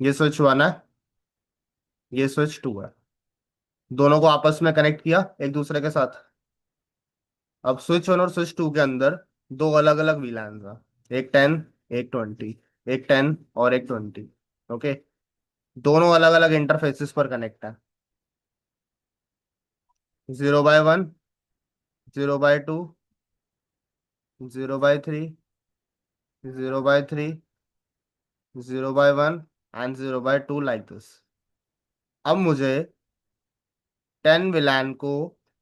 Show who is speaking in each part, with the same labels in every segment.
Speaker 1: ये switch one है, ये स्विच टू है। दोनों को आपस में कनेक्ट किया एक दूसरे के साथ। अब स्विच वन और स्विच टू के अंदर दो अलग अलग वीलैन्स हैं, एक 10, एक 20। एक 10 और एक 20। ओके। दोनों अलग अलग इंटरफेसेस पर कनेक्ट है। 0/1, 0/2, 0/3, 0/3, 0/1 एंड 0/2, लाइक दिस। अब मुझे 10 विलान को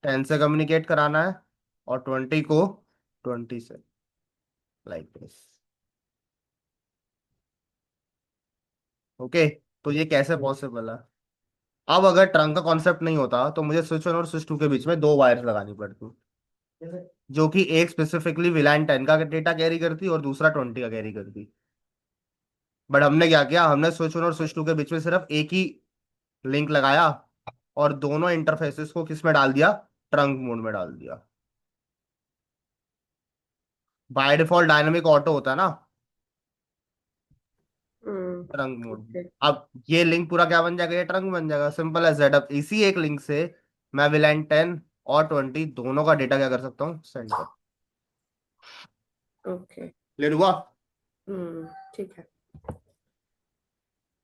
Speaker 1: 10 से कम्युनिकेट कराना है और 20 को 20 से, लाइक दिस। ओके। तो ये कैसे पॉसिबल है? अब अगर ट्रंक का कॉन्सेप्ट नहीं होता तो मुझे स्विच वन और स्विच टू के बीच में दो वायर्स लगानी पड़ती, जो कि एक स्पेसिफिकली विलान 10 का डेटा कैरी करती और दूसरा 20 का कैरी करती। बट हमने क्या किया, हमने स्विच वन और स्विच टू के बीच में सिर्फ एक ही लिंक लगाया और दोनों इंटरफेसेस को किस में डाल दिया, ट्रंक मोड में डाल दिया। बाय डिफॉल्ट डायनेमिक ऑटो होता है ना,
Speaker 2: हम्म।
Speaker 1: Trunk mode.
Speaker 2: ठीक है।
Speaker 1: अब ये लिंक पूरा क्या बन जाएगा, ये ट्रंक बन जाएगा, सिंपल एज दैट। अब इसी एक लिंक से मैं विलान 10 और 20 दोनों का डेटा क्या कर सकता हूँ, सेंड कर।
Speaker 2: ओके।
Speaker 1: क्लियर हुआ?
Speaker 2: ठीक है।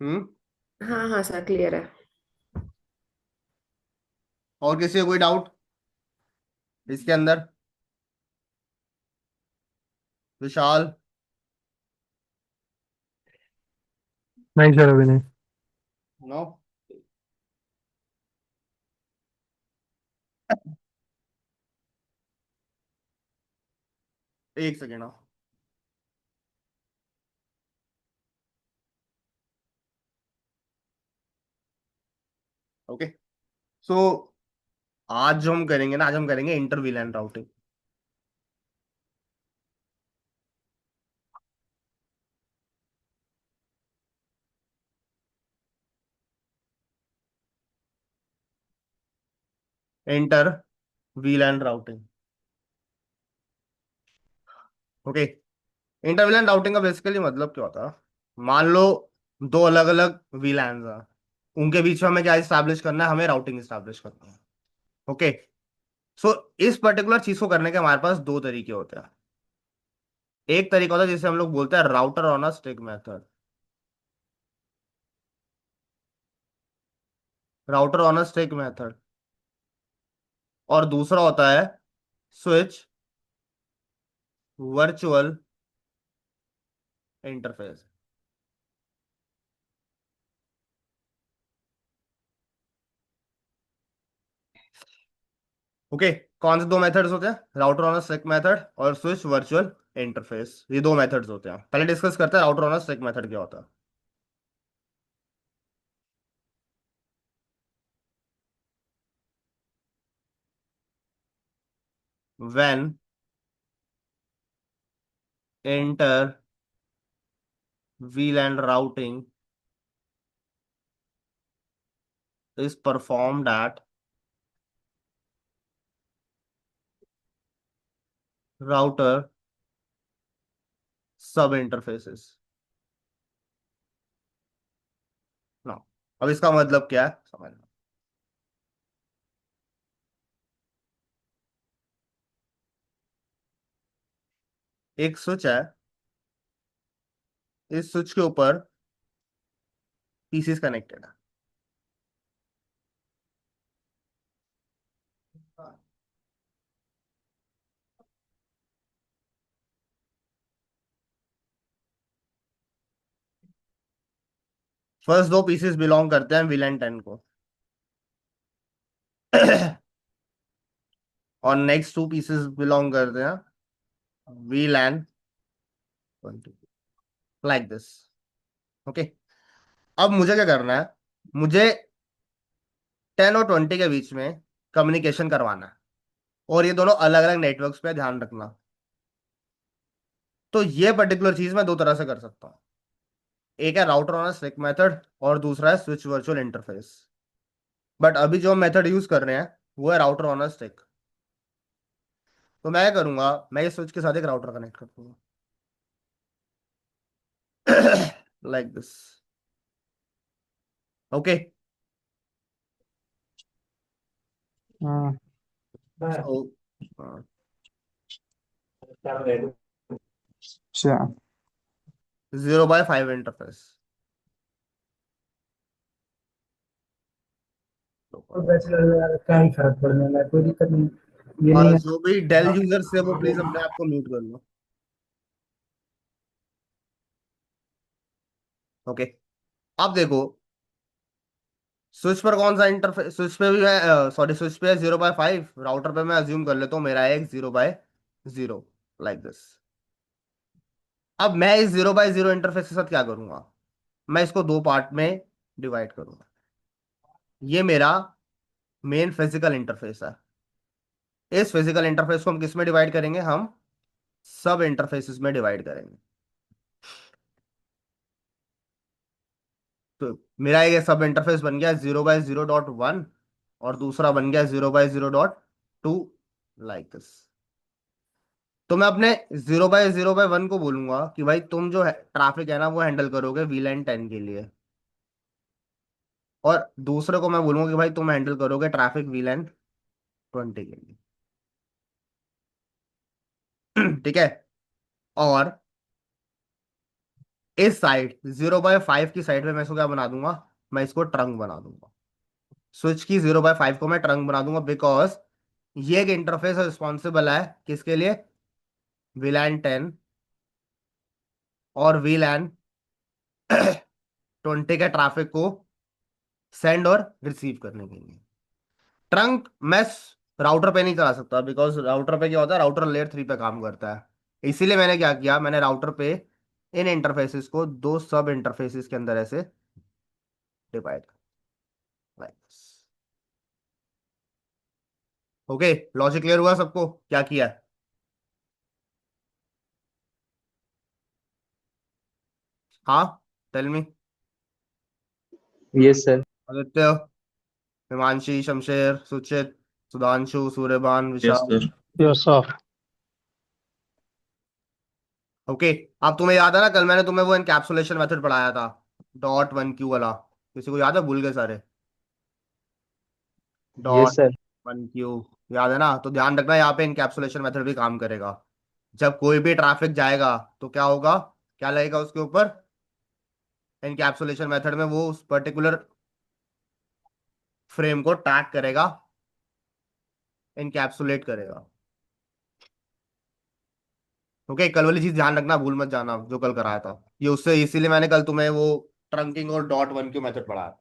Speaker 1: हम्म।
Speaker 2: हाँ हाँ सर, क्लियर है।
Speaker 1: और किसी को कोई डाउट इसके अंदर? विशाल?
Speaker 3: नहीं सर, अभी नहीं।
Speaker 1: नो? एक सेकेंड। ओके। सो आज जो हम करेंगे ना, आज हम करेंगे inter VLAN routing. Inter VLAN routing. Okay. Inter VLAN routing का बेसिकली मतलब क्या होता है? मान लो दो अलग अलग विलान्स हैं, उनके बीच में हमें क्या इस्टेब्लिश करना है, हमें राउटिंग इस्टेब्लिश करना है। ओके। सो इस पर्टिकुलर चीज को करने के हमारे पास दो तरीके होते हैं। एक तरीका होता है जिसे हम लोग बोलते हैं router on a stick method. Router on a stick method. और दूसरा होता है स्विच वर्चुअल इंटरफेस। ओके। कौन से दो मेथड्स होते हैं, router on a stick method और स्विच वर्चुअल इंटरफेस। ये दो मेथड्स होते हैं। पहले डिस्कस करते हैं router on a stick method क्या होता है। when enter VLAN routing is performed at router सब इंटरफेसेस ना। अब इसका मतलब क्या है समझना। एक स्विच है, इस स्विच के ऊपर पीसीस कनेक्टेड है। फर्स्ट दो पीसेस बिलोंग करते हैं VLAN 10 को और नेक्स्ट टू पीसेस बिलोंग करते हैं VLAN 20, लाइक दिस। ओके। अब मुझे क्या करना है, मुझे 10 और 20 के बीच में कम्युनिकेशन करवाना है और ये दोनों अलग अलग नेटवर्क्स पे, ध्यान रखना। तो ये पर्टिकुलर चीज मैं दो तरह से कर सकता हूँ। एक है राउटर ऑन स्टिक मेथड और दूसरा है स्विच वर्चुअल इंटरफेस। बट अभी जो हम मेथड यूज कर रहे हैं वो है राउटर ऑन स्टिक। तो मैं क्या करूंगा, मैं इस स्विच के साथ एक राउटर कनेक्ट कर दूंगा लाइक दिस। ओके।
Speaker 3: हाँ
Speaker 1: सो
Speaker 3: अच्छा
Speaker 1: 0/5 इंटरफेस।
Speaker 3: तो बैचलर यार क्या ही फर्क पड़ने वाला है, कोई दिक्कत नहीं, ये नहीं
Speaker 1: और
Speaker 3: है।
Speaker 1: जो भी डेल यूजर्स है वो प्लीज अपने आप को म्यूट कर लो। ओके। अब देखो, स्विच पर कौन सा इंटरफेस, स्विच पे भी मैं सॉरी स्विच पे है 0/5, राउटर पे मैं अज्यूम कर लेता हूँ मेरा है एक 0/0, लाइक दिस। अब मैं इस 0/0 इंटरफेस के साथ क्या करूंगा, मैं इसको दो पार्ट में डिवाइड करूंगा। ये मेरा मेन फिजिकल इंटरफेस है। इस फिजिकल इंटरफेस को हम किस में डिवाइड करेंगे, हम सब इंटरफेसेस में डिवाइड करेंगे। तो मेरा ये सब इंटरफेस बन गया 0/0.1, और दूसरा बन गया 0/0.2, लाइक दिस। तो मैं अपने 0/0/1 को बोलूंगा कि भाई तुम जो है ट्रैफिक है ना वो हैंडल करोगे वीलैन 10 के लिए, और दूसरे को मैं बोलूंगा कि भाई तुम हैंडल करोगे ट्रैफिक वीलैन 20 के लिए। ठीक है। और इस साइड 0/5 की साइड पे मैं इसको क्या बना दूंगा, मैं इसको ट्रंक बना दूंगा। स्विच की 0/5 को मैं ट्रंक बना दूंगा, बिकॉज ये एक इंटरफेस रिस्पॉन्सिबल है किसके लिए, वीलैन 10 और वीलैन 20 के ट्रैफिक को सेंड और रिसीव करने के लिए। ट्रंक मैं राउटर पे नहीं चला सकता, बिकॉज राउटर पे क्या होता है, राउटर लेयर 3 पे काम करता है। इसीलिए मैंने क्या किया, मैंने राउटर पे इन इंटरफेसेस को दो सब इंटरफेसेस के अंदर ऐसे डिवाइड कर। ओके, लॉजिक क्लियर हुआ सबको क्या किया है? हाँ, tell me.
Speaker 4: Yes sir.
Speaker 1: Aditya, Himanshi, Shamsher, Suchit, Sudhanshu, Suryabhan,
Speaker 4: yes
Speaker 1: Vishal.
Speaker 4: Sir.
Speaker 3: Yes sir.
Speaker 1: Okay. अब तुम्हें याद है ना, कल मैंने तुम्हें वो एनकैप्सुलेशन मेथड पढ़ाया था, .1q वाला, किसी को याद है, भूल गए सारे?
Speaker 4: Yes
Speaker 1: dot
Speaker 4: sir.
Speaker 1: 1q याद है ना? तो ध्यान रखना यहाँ पे इनकैप्सुलेशन मेथड भी काम करेगा। जब कोई भी ट्रैफिक जाएगा तो क्या होगा, क्या लगेगा उसके ऊपर, इनकैप्सुलेशन मेथड में वो उस पर्टिकुलर फ्रेम को ट्रैक करेगा, इनकैप्सुलेट करेगा। ओके, कल वाली चीज ध्यान रखना, भूल मत जाना जो कल कराया था ये, उससे इसीलिए मैंने कल तुम्हें वो ट्रंकिंग और .1q मेथड पढ़ाया।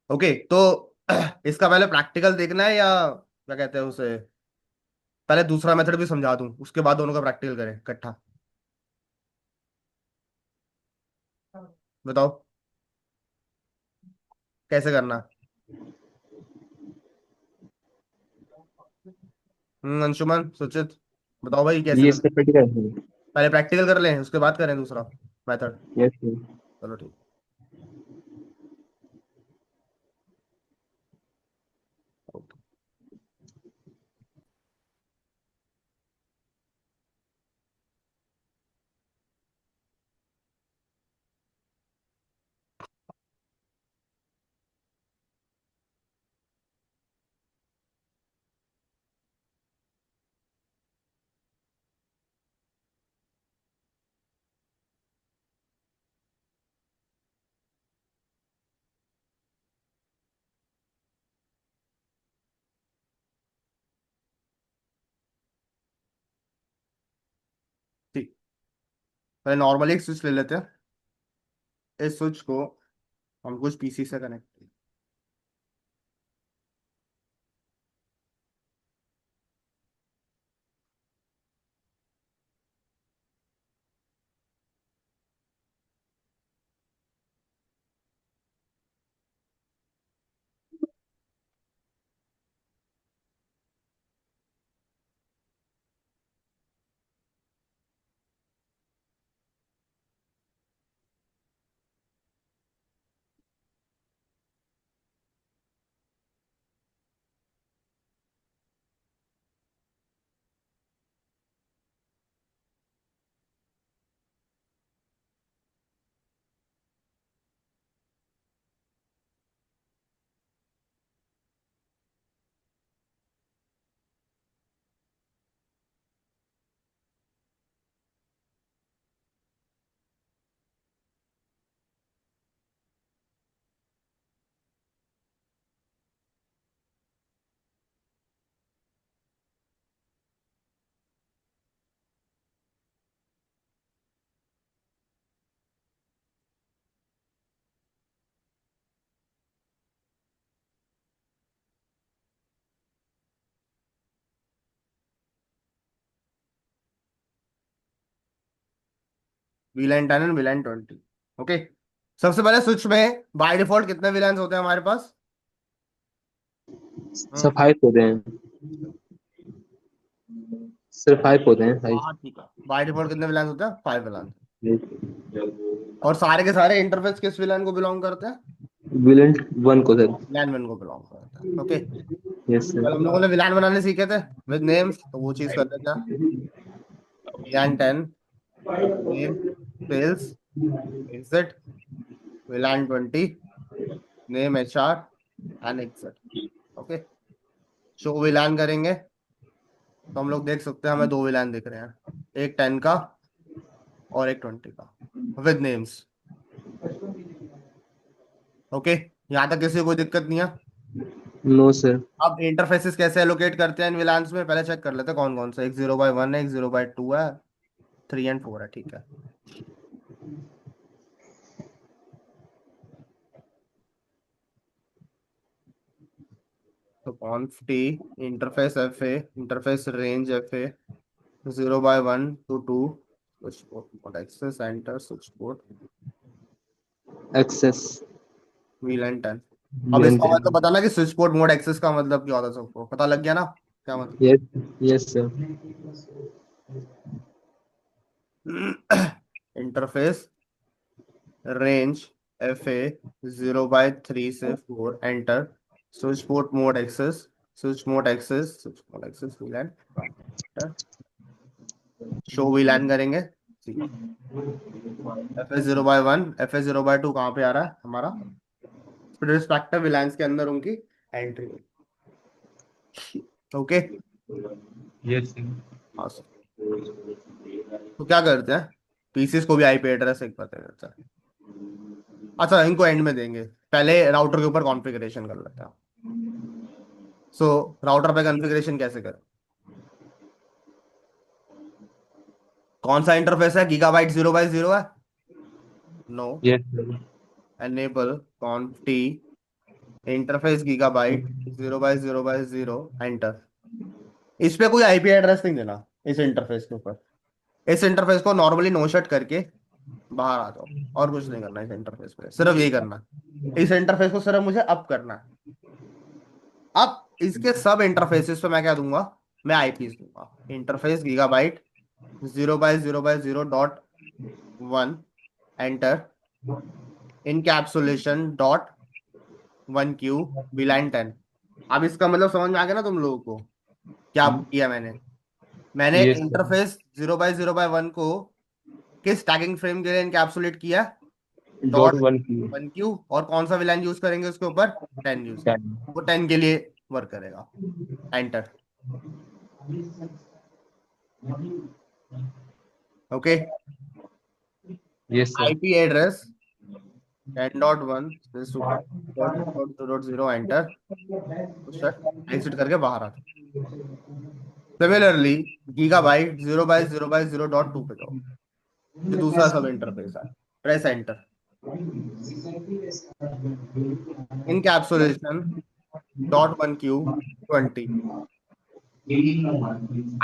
Speaker 1: ओके, तो इसका पहले प्रैक्टिकल देखना है, या क्या कहते हैं उसे, पहले दूसरा मेथड भी समझा दूं उसके बाद दोनों का प्रैक्टिकल करें इकट्ठा? बताओ कैसे करना। अंशुमन, सुचित, बताओ भाई कैसे
Speaker 4: ये
Speaker 1: करना।
Speaker 4: इससे प्रैक्टिकल।
Speaker 1: पहले प्रैक्टिकल कर लें उसके बाद करें दूसरा मेथड।
Speaker 4: Yes sir.
Speaker 1: चलो ठीक। ओके। ठीक, पहले नॉर्मली एक स्विच ले लेते हैं। इस स्विच को हम कुछ पीसी से connect, VLAN 10 and VLAN 20। Okay, सबसे पहले स्विच में बाय डिफॉल्ट कितने VLANs होते हैं हमारे पास?
Speaker 4: सब 5 होते हैं, सिर्फ 5 होते हैं 5।
Speaker 1: हाँ ठीक है, बाय डिफॉल्ट कितने VLANs होते हैं? 5 VLANs। और सारे के सारे इंटरफेस किस VLAN को बिलोंग करते हैं?
Speaker 4: विलेन 1 को सर।
Speaker 1: LAN 1 को बिलोंग करते हैं। ओके,
Speaker 4: यस
Speaker 1: कल
Speaker 4: सर।
Speaker 1: हम लोगों ने VLAN बनाने सीखे थे विद नेम्स, तो वो चीज कर लेते हैं। VLAN 10 name sales exit, VLAN 20 name HR and exit. Okay, show VLAN करेंगे तो हम लोग देख सकते हैं हमें दो VLAN दिख रहे हैं, एक 10 का और एक 20 का विद नेम्स। ओके, यहाँ तक किसी को कोई दिक्कत नहीं है?
Speaker 4: No sir.
Speaker 1: अब इंटरफेसेस कैसे एलोकेट करते हैं इन विलान्स में, पहले चेक कर लेते हैं कौन कौन सा। एक 0/1 है, एक 0/2 है, 3 and 4 है। ठीक है, तो conf T interface FA interface range FA 0/1 to 2 switch port access enter switch port
Speaker 4: access
Speaker 1: VLAN 10। अब
Speaker 4: विलेन
Speaker 1: इसका
Speaker 4: 10।
Speaker 1: मतलब बताना कि स्विच पोर्ट मोड एक्सेस का मतलब क्या होता है, सबको पता लग गया ना क्या
Speaker 4: यस, यस सर।
Speaker 1: मतलब? इंटरफेस रेंज FA 0/3 से 4 enter switch port mode access switch mode access VLAN show VLAN करेंगे। ठीक है, FA 0/1 FA 0/2 कहाँ पे आ रहा है हमारा? रिस्पेक्टिव VLANs के अंदर उनकी एंट्री। Okay,
Speaker 4: yes sir.
Speaker 1: हाँ सर। तो क्या करते हैं, पीसीस को भी IP एड्रेस एक पता करते हैं। अच्छा, इनको एंड में देंगे, पहले राउटर के ऊपर कॉन्फ़िगरेशन कर लेते हैं। सो राउटर पे कॉन्फ़िगरेशन कैसे करें? कौन सा इंटरफेस है? गीगाबाइट 0/0 है? No.
Speaker 4: Yes sir.
Speaker 1: Enable कॉन्फ T interface gigabyte 0/0/0 enter. इस पे कोई IP एड्रेस नहीं देना इस इंटरफेस के ऊपर। इस इंटरफेस को नॉर्मली नो शट करके बाहर आ जाओ, और कुछ नहीं करना इस इंटरफेस पे, सिर्फ यही करना है। इस इंटरफेस को सिर्फ मुझे अप करना है। अब इसके सब इंटरफेसेस पे मैं क्या दूंगा? मैं IPs दूंगा। Interface gigabyte 0/0/0.1 enter encapsulation .1Q VLAN 10। अब इसका मतलब समझ में आ गया ना तुम लोगों को क्या किया मैंने? मैंने
Speaker 4: यस सर।
Speaker 1: इंटरफेस 0/0/1 को किस टैगिंग फ्रेम के लिए इनकैप्सुलेट किया?
Speaker 4: डॉट
Speaker 1: डॉट
Speaker 4: 1 की
Speaker 1: 1Q। और कौन सा विलान यूज करेंगे उसके ऊपर? 10 यूज।
Speaker 4: 10।
Speaker 1: वो 10 के लिए वर्क करेगा। Enter. Okay,
Speaker 4: yes sir.
Speaker 1: IP address 10.1 .0.0 enter exit करके बाहर आता। सिमिलरली गीगाबाइट 0/0/0.2 पे जाओ, जो दूसरा सब इंटरफेस है। Press enter. Encapsulation .1Q 20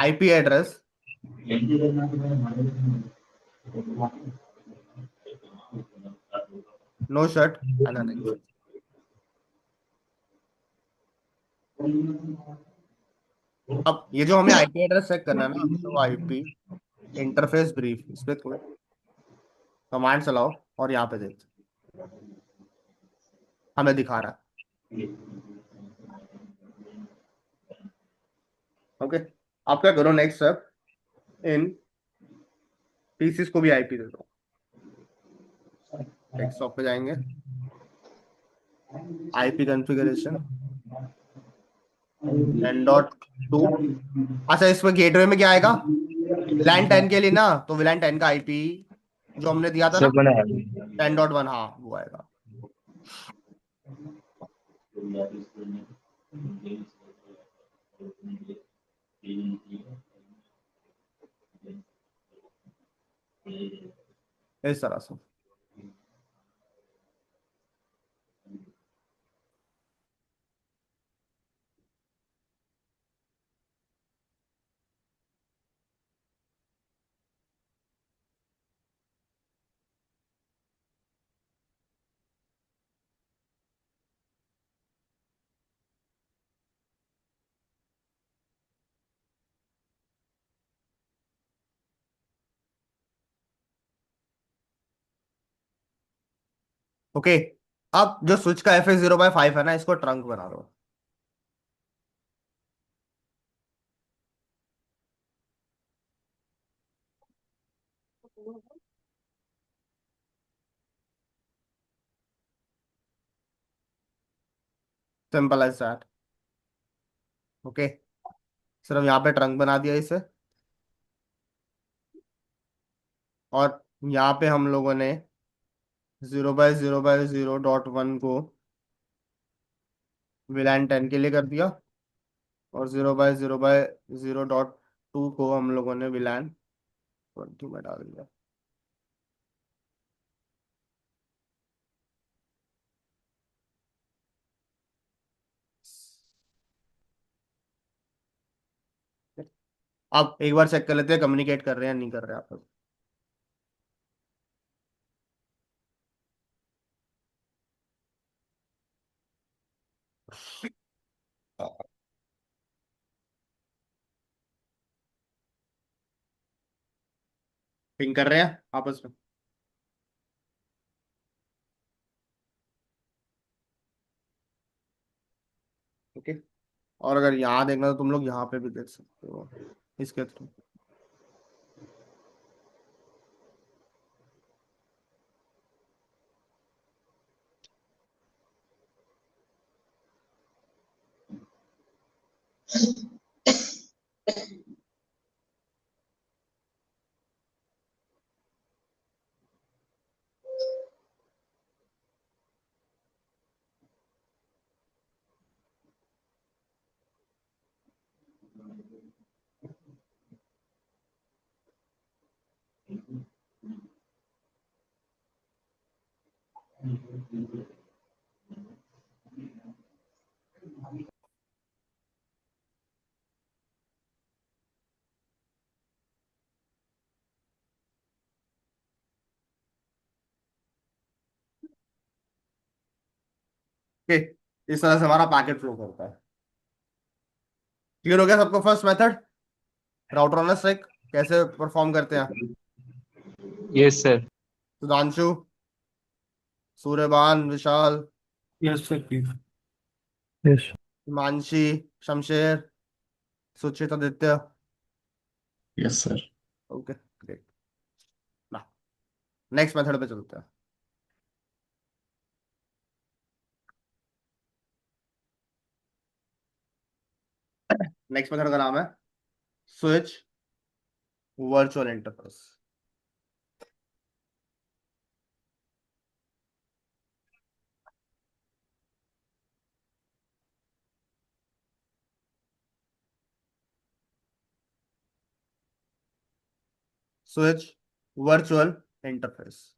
Speaker 1: IP address no shut and exit. अब ये जो हमें IP एड्रेस चेक करना है ना, तो IP इंटरफेस ब्रीफ, इस पे कोई कमांड चलाओ और यहाँ पे देखो हमें दिखा रहा है। ओके, आप क्या करो नेक्स्ट स्टेप, इन पीसीस को भी IP दे दो। डेस्कटॉप पे जाएंगे, IP कॉन्फ़िगरेशन 10.2। अच्छा, इसमें गेटवे में क्या आएगा? विलान 10 के लिए ना, तो विलान 10 का IP जो हमने दिया था ना,
Speaker 4: सब बना है।
Speaker 1: 10.1, हाँ वो आएगा। इस तरह से। ओके, अब जो स्विच का एफ 0/5 है ना, इसको ट्रंक बना दो। Simple as that. ओके, सिर्फ यहाँ पे ट्रंक बना दिया इसे, और यहाँ पे हम लोगों ने 0/0/0.1 को विलान 10 के लिए कर दिया, और 0/0/0.2 को हम लोगों ने विलान 20 में डाल दिया। अब एक बार चेक कर लेते हैं कम्युनिकेट कर रहे हैं या नहीं कर रहे हैं आप लोग। पिंग कर रहे हैं आपस में। ओके, और अगर यहाँ देखना तो तुम लोग यहाँ पे भी देख सकते हो इसके थ्रू। ओके, इस तरह से हमारा पैकेट फ्लो करता है। क्लियर हो गया सबको first method, router on stack कैसे परफॉर्म करते हैं?
Speaker 4: Yes, sir.
Speaker 1: Sudhanshu, Suryabhan, Vishal,
Speaker 3: yes sir please. Yes.
Speaker 1: Himanshi, Shamsher, Suchit, Aditya.
Speaker 3: Yes sir.
Speaker 1: Okay, great. ना, नेक्स्ट मेथड पे चलते हैं। नेक्स्ट मेथड का नाम है switch virtual interface. Switch virtual interface,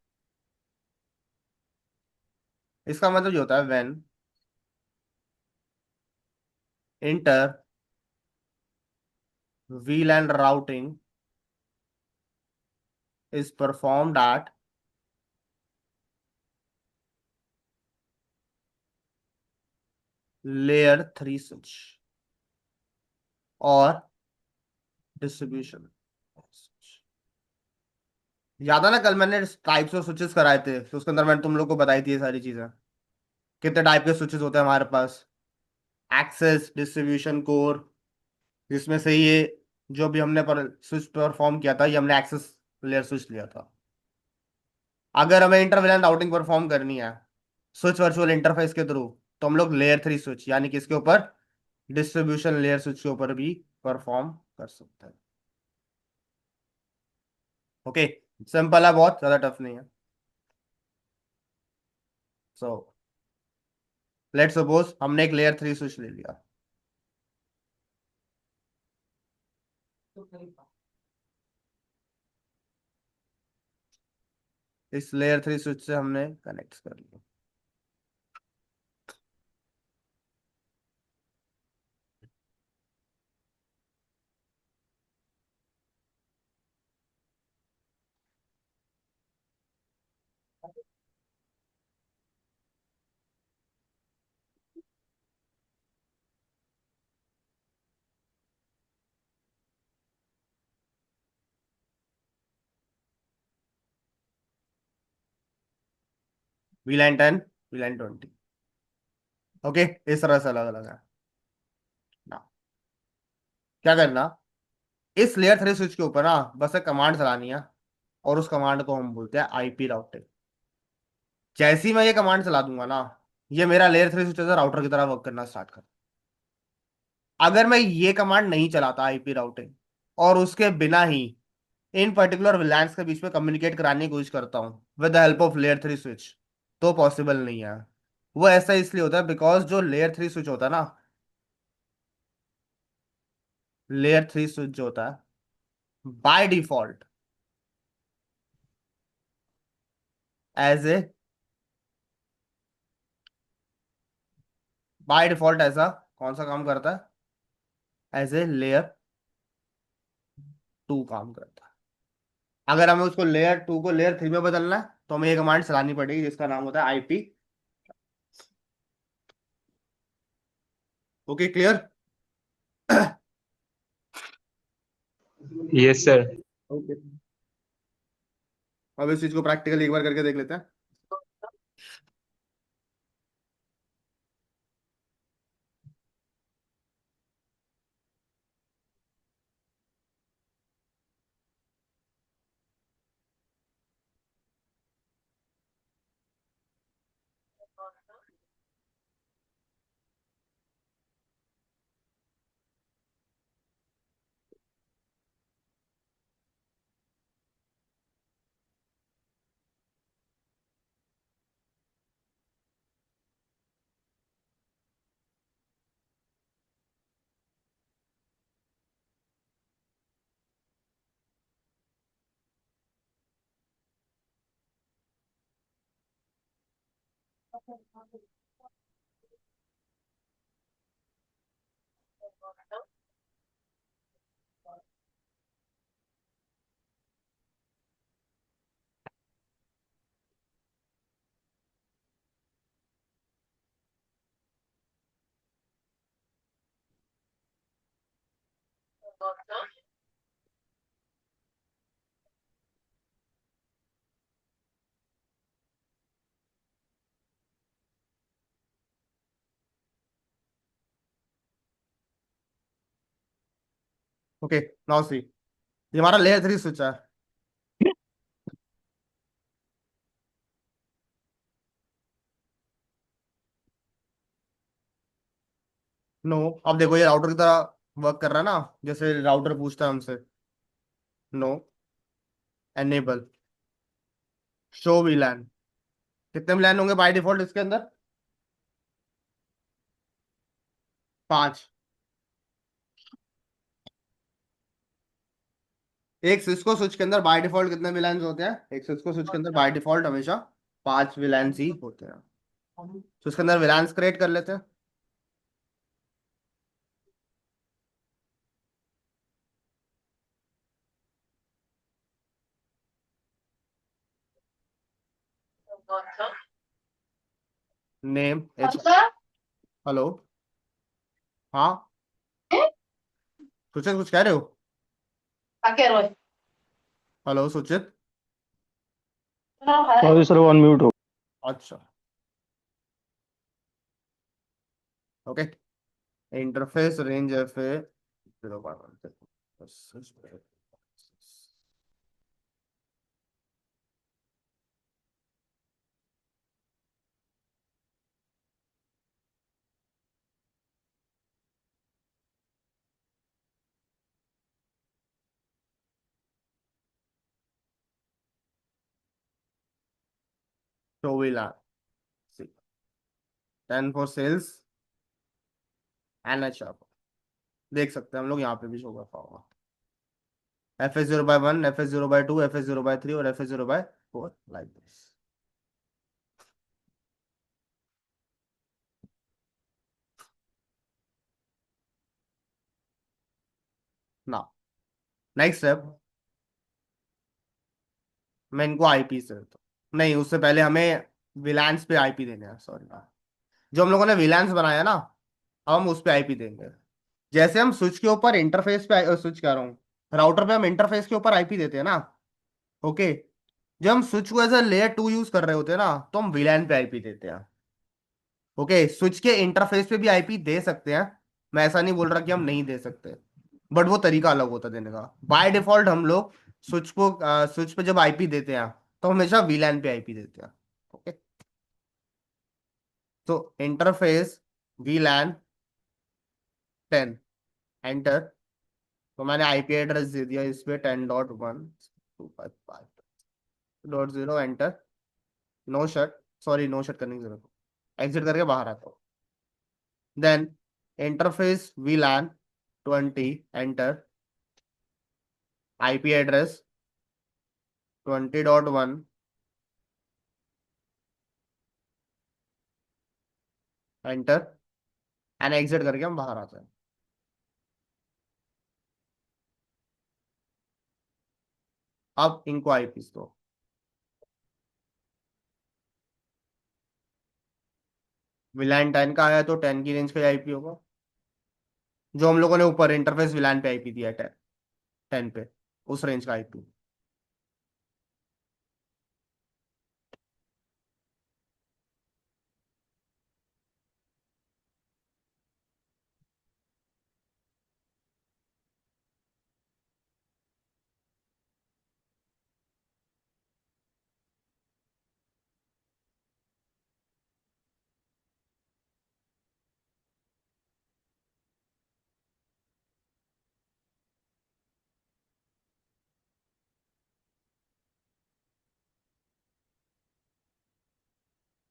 Speaker 1: इसका मतलब ये होता है when inter VLAN routing is performed at layer 3 switch और डिस्ट्रीब्यूशन। याद है ना कल मैंने टाइप्स ऑफ स्विचेस कराए थे, तो उसके अंदर मैंने तुम लोग को बताई थी ये सारी चीजें। कितने टाइप के स्विचेस होते हैं हमारे पास? Access, distribution, core. जिसमें से ये जो भी हमने पर स्विच परफॉर्म किया था, ये हमने एक्सेस लेयर स्विच लिया था। अगर हमें इंटर VLAN राउटिंग परफॉर्म करनी है स्विच वर्चुअल इंटरफेस के थ्रू, तो हम लोग लेयर 3 स्विच यानी किसके ऊपर, डिस्ट्रीब्यूशन लेयर स्विच के ऊपर भी परफॉर्म कर सकते हैं। ओके, सिंपल है, बहुत ज्यादा टफ नहीं है। सो लेट्स सपोज हमने एक लेयर 3 स्विच ले लिया। इस लेयर 3 स्विच से हमने कनेक्ट कर लिया। VLAN 10, VLAN 20। ओके, इस तरह से अलग अलग है ना। क्या करना, इस लेयर 3 स्विच के ऊपर ना बस एक कमांड चलानी है, और उस कमांड को हम बोलते हैं आईपी राउटिंग। जैसे ही मैं ये कमांड चला दूंगा ना, ये मेरा लेयर 3 स्विच राउटर की तरह वर्क करना स्टार्ट कर। अगर मैं ये कमांड नहीं चलाता आईपी राउटिंग, और उसके बिना ही इन पर्टिकुलर विलान्स के बीच में कम्युनिकेट कराने की कोशिश करता हूँ with the help of layer 3 switch, तो पॉसिबल नहीं है। वो ऐसा इसलिए होता है बिकॉज जो लेयर 3 स्विच होता है ना, लेयर 3 स्विच जो होता है by default as a by default ऐसा कौन सा काम करता है, एज ए लेयर 2 काम करता है। अगर हमें उसको लेयर 2 को लेयर 3 में बदलना है, तो हमें ये कमांड चलानी पड़ेगी जिसका नाम होता है IP. Okay, clear.
Speaker 4: Yes, sir.
Speaker 1: Okay, अब इस चीज को प्रैक्टिकली एक बार करके देख लेते हैं। ओके, नाउ सी, ये हमारा लेयर 3 स्विच है। नो, अब देखो ये राउटर की तरह वर्क कर रहा है ना, जैसे राउटर पूछता है हमसे। No, enable show VLAN. कितने विलैन होंगे बाय डिफॉल्ट इसके अंदर? 5। एक सिस्को स्विच के अंदर बाय डिफॉल्ट कितने विलैंस होते हैं? एक सिस्को स्विच के अंदर बाय डिफॉल्ट हमेशा 5 विलैंस ही होते हैं। तो इसके अंदर विलैंस क्रिएट कर लेते हैं। Name H. हेलो। हाँ, सुचित कुछ कह रहे हो? हेलो सुचित।
Speaker 5: सॉरी सर, वन म्यूट हो।
Speaker 1: अच्छा, okay. Interface range F A 0.1। तो विलान 10 फॉर सेल्स एंड अच्छा, देख सकते हैं हम लोग यहाँ पे भी शो करता होगा। FS0/1, FS0/2, FS0/3 और FS0/4 लाइक दिस ना। नेक्स्ट स्टेप, मैं इनको आईपी से देता हूँ। नहीं, उससे पहले हमें विलान्स पे आईपी देने हैं, सॉरी। जो हम लोगों ने विलान्स बनाया ना, अब हम उस पे आईपी देंगे। जैसे हम स्विच के ऊपर इंटरफेस पे स्विच कर रहा हूँ, राउटर पे हम इंटरफेस के ऊपर आईपी देते हैं ना। ओके, जब हम स्विच को एज अ लेयर 2 यूज कर रहे होते हैं ना, तो हम वीलैन पे आईपी देते हैं। ओके, स्विच के इंटरफेस पे भी आईपी दे सकते हैं, मैं ऐसा नहीं बोल रहा कि हम नहीं दे सकते, बट वो तरीका अलग होता है देने का। बाय डिफॉल्ट हम लोग स्विच पे जब आईपी देते हैं तो हमेशा वीलैन पे आईपी देते हैं। ओके, तो इंटरफेस वीलैन 10, एंटर। तो मैंने आईपी एड्रेस दे दिया इस पे 10.1.255.0, enter. No shut, sorry no shut करने की जरूरत, एग्जिट करके बाहर आता हूँ। Then interface VLAN 20, enter. IP address 20.1, enter, and exit करके हम बाहर आते हैं। अब इनको आईपी दो। विलान 10 का आया तो 10 की रेंज का आईपी होगा, जो हम लोगों ने ऊपर इंटरफेस विलान पे आईपी दिया है 10 पे, उस रेंज का आईपी।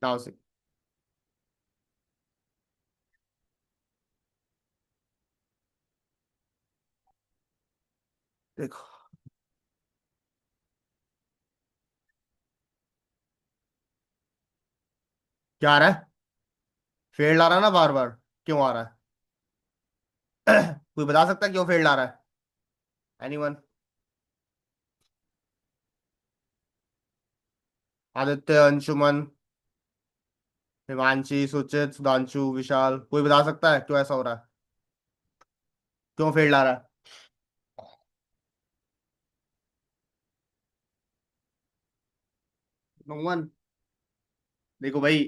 Speaker 1: नाउ से देखो, क्या आ रहा है? फेल्ड आ रहा है ना बार बार, क्यों आ रहा है? कोई बता सकता है क्यों फेल्ड आ रहा है? एनीवन? आदित्य, अंशुमन, हिमांशी, सुचित, सुधांशु, विशाल, कोई बता सकता है क्यों ऐसा हो रहा है? क्यों फेल्ड आ रहा है? No one? देखो भाई,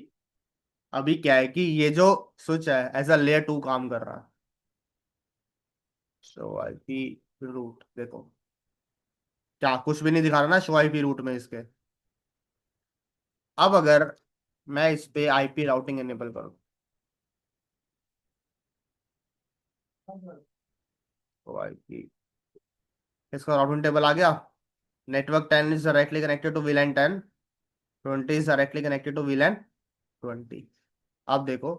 Speaker 1: अभी क्या है कि ये जो स्विच है एज अ लेयर 2 काम कर रहा है। शो आईपी रूट, देखो क्या कुछ भी नहीं दिखा रहा ना शो आईपी रूट में इसके। अब अगर मैं इस पे आईपी राउटिंग एनेबल करूँ, तो आईपी, इसका राउटिंग टेबल आ गया। Network 10 is directly connected to VLAN 10, 20 is directly connected to VLAN 20। अब देखो,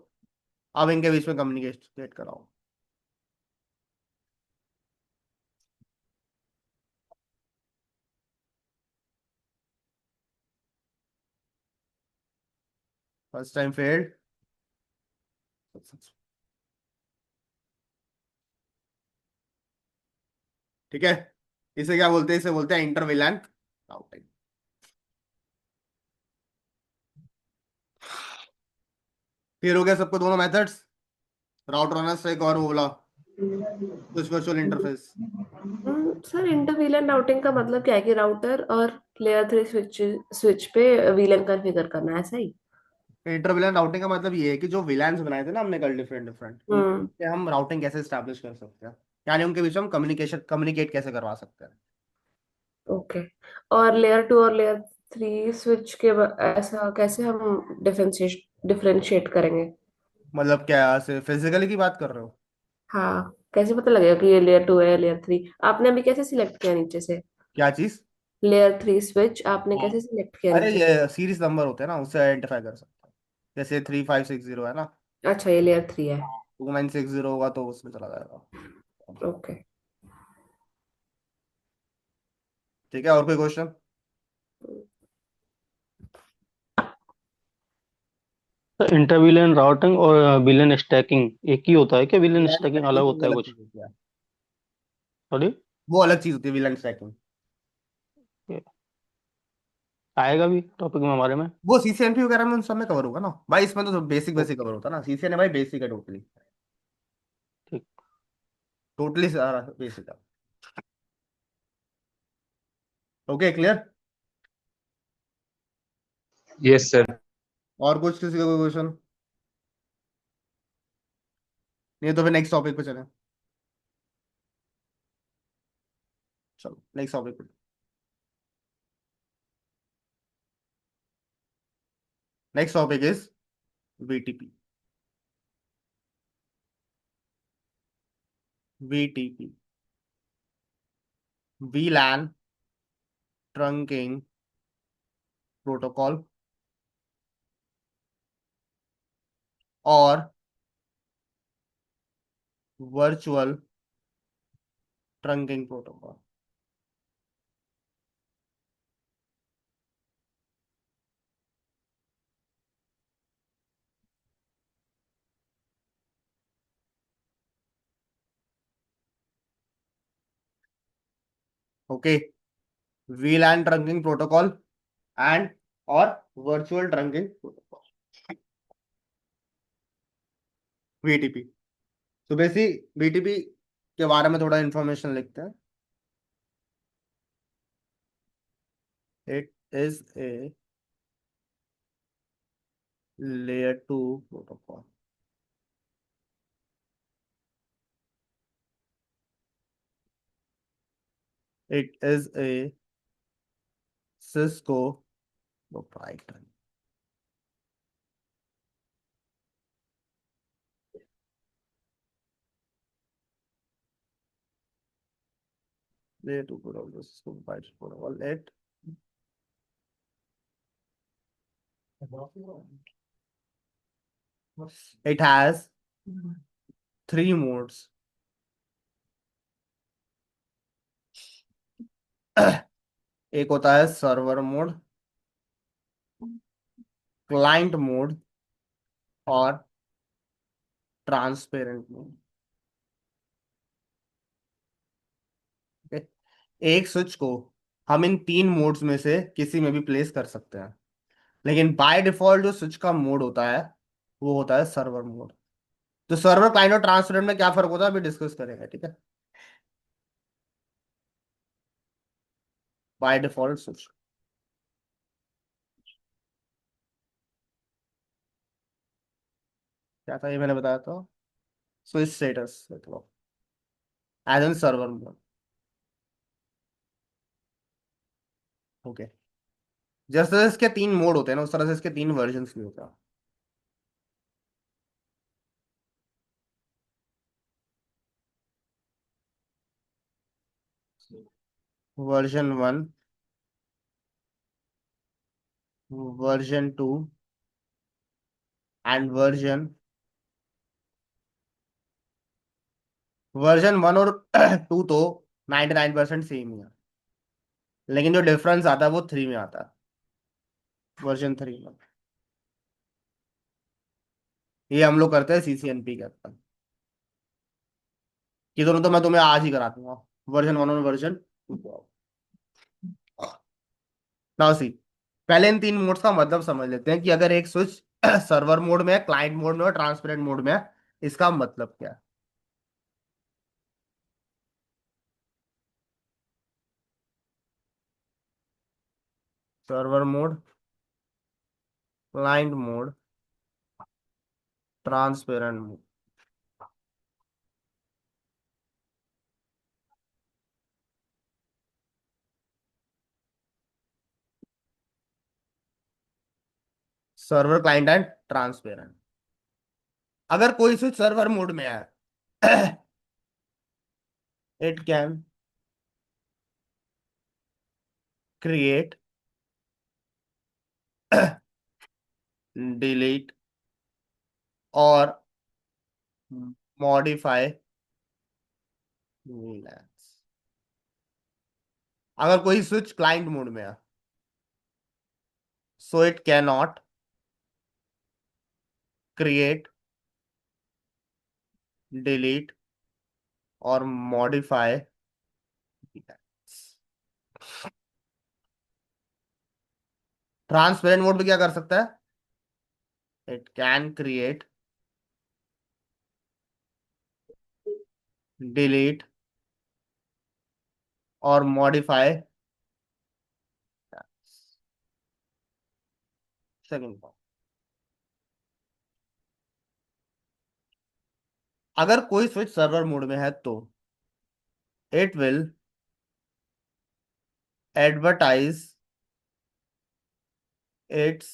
Speaker 1: अब इनके बीच में कम्युनिकेट कराओ। First time failed. ठीक है, इसे क्या बोलते हैं? इसे बोलते हैं इंटर VLAN राउटिंग। फिर हो गया सबको दोनों मेथड्स, राउटर रनर से एक और वो बोला कुछ virtual interface.
Speaker 2: Sir inter VLAN routing का मतलब क्या है कि राउटर और लेयर 3 स्विच स्विच पे वीलन कॉन्फ़िगर करना है, ऐसा ही?
Speaker 1: इंटर VLAN राउटिंग का मतलब ये है कि जो VLANs बनाए थे ना हमने कल डिफरेंट डिफरेंट,
Speaker 2: हम्म।
Speaker 1: उनसे हम राउटिंग कैसे स्टैब्लिश कर सकते हैं, यानी उनके बीच में हम कम्युनिकेट कैसे करवा सकते हैं।
Speaker 2: ओके। और लेयर 2 और लेयर 3 स्विच के ऐसा कैसे हम डिफरेंशिएट करेंगे?
Speaker 1: मतलब क्या से फिजिकली की बात कर रहे हो?
Speaker 2: हाँ, कैसे पता लगेगा कि ये लेयर 2 है या लेयर 3? आपने अभी कैसे सिलेक्ट किया नीचे से?
Speaker 1: क्या चीज?
Speaker 2: लेयर 3 स्विच आपने
Speaker 1: हाँ।
Speaker 2: कैसे सिलेक्ट किया
Speaker 1: अरे
Speaker 2: नीचे?
Speaker 1: ये सीरीज नंबर होते हैं ना, उससे आइडेंटिफाई कर सकते हैं। जैसे 3560 है ना,
Speaker 2: अच्छा, ये लेयर 3 है।
Speaker 1: 2960 होगा तो उसमें चला जाएगा।
Speaker 2: ओके।
Speaker 1: ठीक है, और कोई क्वेश्चन?
Speaker 4: इंटर विलेन राउटिंग और विलेन स्टैकिंग एक ही होता है क्या? विलेन
Speaker 1: विलन
Speaker 4: स्टैकिंग अलग
Speaker 1: स्टैकिंग तो वो
Speaker 4: होता है
Speaker 1: अलग
Speaker 4: कुछ?
Speaker 1: चीज होती है,
Speaker 4: सॉरी।
Speaker 1: वो अलग चीज होती है विलन स्टैकिंग।
Speaker 4: आएगा भी टॉपिक में हमारे में?
Speaker 1: वो CCNP वगैरह में उन सब में कवर होगा ना भाई, इसमें तो बेसिक बेसिक
Speaker 4: ओके।
Speaker 1: कवर होता है ना, CCN है भाई, बेसिक है टोटली,
Speaker 4: ठीक।
Speaker 1: टोटली सारा बेसिक है। Okay, clear?
Speaker 5: Yes sir.
Speaker 1: और कुछ किसी का कोई क्वेश्चन? नहीं तो फिर नेक्स्ट टॉपिक पे चलें। चलो नेक्स्ट टॉपिक पे। Next topic is VTP। VTP, VLAN trunking protocol और virtual trunking protocol. Okay, VLAN trunking protocol and और वर्चुअल ट्रंकिंग प्रोटोकॉल, VTP। तो बेसिक VTP के बारे में थोड़ा इंफॉर्मेशन लिखते हैं। इट इज ए लेयर 2 प्रोटोकॉल। It is a Cisco proprietary. Layer 2 protocol, Cisco proprietary protocol. It has 3 modes. एक होता है सर्वर मोड, क्लाइंट मोड और ट्रांसपेरेंट मोड। एक स्विच को हम इन 3 मोड्स में से किसी में भी प्लेस कर सकते हैं, लेकिन बाय डिफॉल्ट जो स्विच का मोड होता है वो होता है सर्वर मोड। तो सर्वर, क्लाइंट और ट्रांसपेरेंट में क्या फर्क होता है अभी डिस्कस करेंगे, ठीक है। बाय डिफॉल्ट स्विच क्या था, ये मैंने बताया था। स्विच स्टेटस मतलब as an server mode. Okay, जैसे जैसे इसके 3 मोड होते हैं ना, उस तरह से इसके 3 वर्जन भी होते हैं। वर्जन 1, वर्जन 2 एंड वर्जन 1 और 2 तो 99% सेम ही है, लेकिन जो डिफरेंस आता है वो 3 में आता है, वर्जन 3 में। ये हम लोग करते हैं CCNP के अंदर। ये दोनों तो मैं तुम्हें आज ही करा दूंगा, वर्जन 1 और वर्जन 2। नाउ सी, पहले इन 3 मोड्स का मतलब समझ लेते हैं कि अगर एक स्विच सर्वर मोड में है, क्लाइंट मोड में और ट्रांसपेरेंट मोड में है, इसका मतलब क्या है। Server mode, client mode, transparent mode. Server, client and transparent. अगर कोई स्विच सर्वर मोड में है इट कैन क्रिएट, डिलीट और मॉडिफाई VLANs। अगर कोई स्विच क्लाइंट मोड में है, so it can not create, delete और मॉडिफाई VLANs। ट्रांसपेरेंट मोड में क्या कर सकता है, इट कैन क्रिएट, डिलीट और मॉडिफाई। सेकंड पॉइंट, अगर कोई स्विच सर्वर मोड में है तो it will advertise it's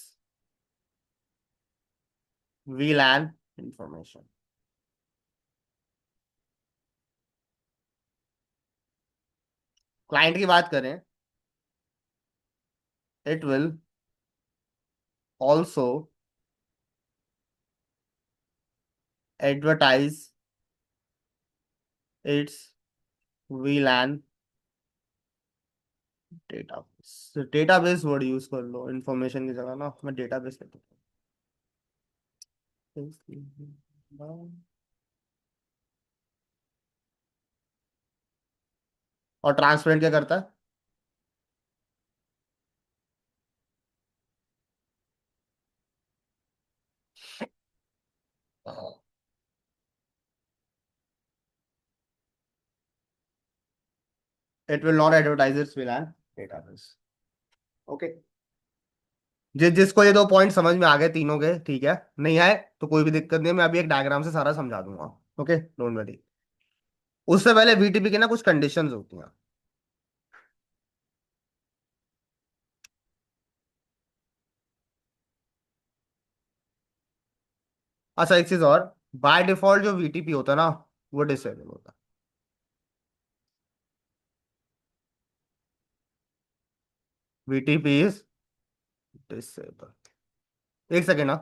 Speaker 1: VLAN information. Client की बात करें, it will also advertise it's VLAN database. Database word use कर लो इंफॉर्मेशन की जगह ना, मैं डेटाबेस कहता हूँ। और ट्रांसपेरेंट क्या करता है? It will not advertise it's VLAN database. Okay, जिसको ये दो पॉइंट समझ में आ गए तीनों के, ठीक है, नहीं आए तो कोई भी दिक्कत नहीं है, मैं अभी एक डायग्राम से सारा समझा दूंगा। Okay, don't worry. उससे पहले VTP की ना कुछ कंडीशंस होती हैं। अच्छा, एक चीज और, बाय डिफॉल्ट जो VTP होता है ना, वो डिसेबल होता है। VTP is disable. एक सेकेंड ना।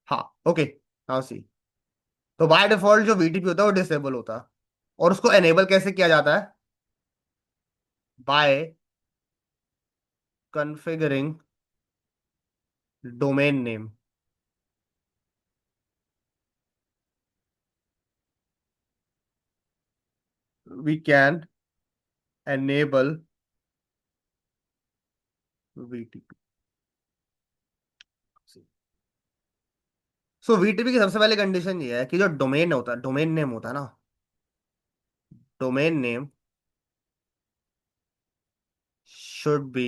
Speaker 1: हाँ, ओके, नाउ सी। तो बाय डिफॉल्ट जो VTP होता है वो डिसेबल होता है, और उसको एनेबल कैसे किया जाता है? By configuring domain name. We can enable VTP। So VTP की सबसे पहले कंडीशन ये है कि जो डोमेन होता है, डोमेन नेम होता है ना, domain name should be